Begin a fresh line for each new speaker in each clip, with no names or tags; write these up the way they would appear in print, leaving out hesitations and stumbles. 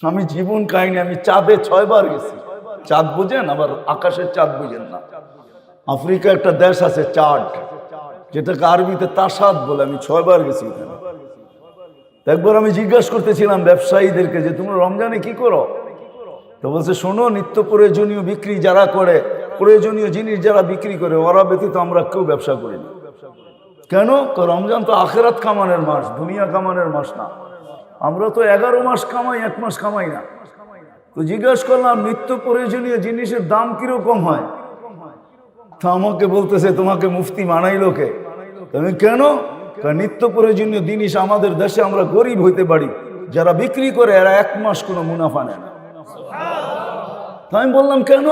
আমি জীবন কাহিনী, আমি চাঁদে 6 বার গেছি। চাঁদ বুঝেন, আবার আকাশের চাঁদ বুঝেন না। আফ্রিকা একটা দেশ আছে চাঁদ, যেটাকে আরবিতে তাসাদ বলে। আমি 6 বার গেছি ওখানে। একবার আমি জিজ্ঞাসা করতেছিলাম ব্যবসায়ীদেরকে যে তোমরা রমজানে কি করো? তো বলছে, শোনো, নিত্য প্রয়োজনীয় বিক্রি যারা করে, প্রয়োজনীয় জিনিস যারা বিক্রি করে, ওরা ব্যতীত আমরা কেউ ব্যবসা করি না। কেন? রমজান তো আখেরাত কামানের মাস, দুনিয়া কামানের মাস না। আমরা তো 11 মাস কামাই, 1 মাস কামাই না। তো জিজ্ঞাসা করলাম নিত্য প্রয়োজনীয় জিনিসের দাম কিরকম হয়? তা আমাকে বলতেছে, তোমাকে মুফতি মানাইলো কে? তুমি কেন? নিত্য প্রয়োজনীয় জিনিস আমাদের দেশে আমরা গরিব হইতে পারি, যারা বিক্রি করে এরা 1 মাস কোনো মুনাফা নেয় না। আমি বললাম কেন?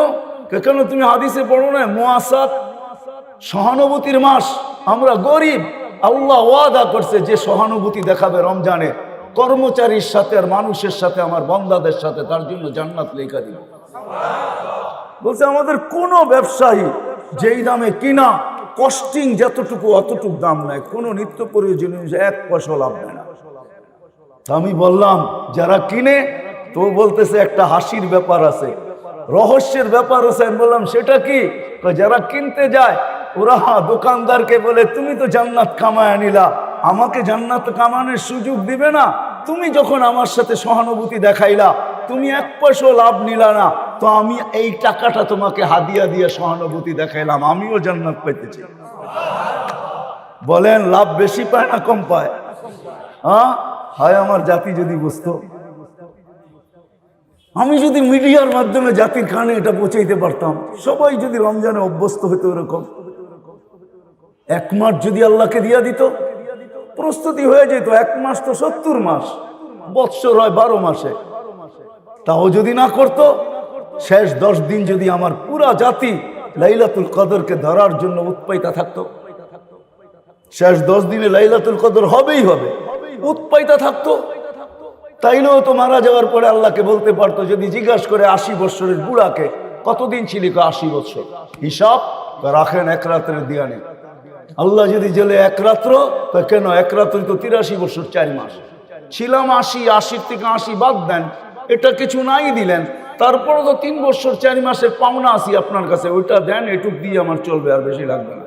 কেন তুমি হাদিসে পড়ো না মুআসাত, সহানুভূতির মাস, আমরা গরিব, আল্লাহ ওয়াদা করছে যে সহানুভূতি দেখাবে রমজানে কর্মচারীর সাথে আর মানুষের সাথে, আমার বান্দাদের সাথে, তার জন্য জান্নাত লেখা দিব। বলছে আমাদের কোন ব্যবসায়ী যেই দামে কিনা, কস্টিং যতটুকু অতটুকু দাম নেয়, কোন নিত্য প্রয়োজনীয় 1 পয়সা লাভ নেয় না। আমি বললাম যারা কিনে, তো বলতেছে একটা হাসির ব্যাপার আছে, রহস্যের ব্যাপার আছে। আমি বললাম সেটা কি? যারা কিনতে যায় ওরা দোকানদারকে বলে, তুমি তো জান্নাত কামায় নিলা, আমাকে জান্নাত কামানোর সুযোগ দিবে না? তুমি যখন আমার সাথে সহানুভূতি দেখাইলা, তুমি 1 পয়সা লাভ নিলা না, তো আমি এই টাকাটা তোমাকে হাদিয়া দিয়ে সহানুভূতি দেখাইলাম, আমিও জান্নাত পাইতেছি। বলেন লাভ বেশি পায় না কম পায়? হায় আমার জাতি যদি বুঝতো, আমি যদি মিডিয়ার মাধ্যমে জাতির কানে এটা পৌঁছাইতে পারতাম, সবাই যদি রমজানে অভ্যস্ত হইতো এরকম, 1 মাস যদি আল্লাহকে দিয়া দিত, প্রস্তুতি হয়ে যেত। 1 মাস তো 70 মাস, বৎসর হয় 12 মাসে। তাও যদি না করতো, শেষ 10 দিন যদি আমার পুরা জাতি লাইলাতুল কদরকে ধরার জন্য উৎপাইতা থাকতো, শেষ 10 দিনে লাইলাতুল কদর হবেই হবে, উৎপাইতা থাকতো, তাইলেও তো মারা যাওয়ার পরে আল্লাহকে বলতে পারতো, যদি জিজ্ঞাসা করে 80 বৎসরের বুড়াকে কতদিন ছিলি, 80 বৎসর, হিসাব রাখেন 1 রাত্রের দিয়া নেই। আল্লাহ যদি জেলে 1 রাত্র, কেন 1 রাত্রে তো 83 বছর 4 মাস ছিলাম। 80 থেকে 80 বাদ দেন, এটা কিছু নাই দিলেন, তারপরে তো 3 বছর 4 মাসের পাওনা আসি আপনার কাছে, ওইটা দেন, এটুক দিয়ে আমার চলবে, আর বেশি লাগবে না।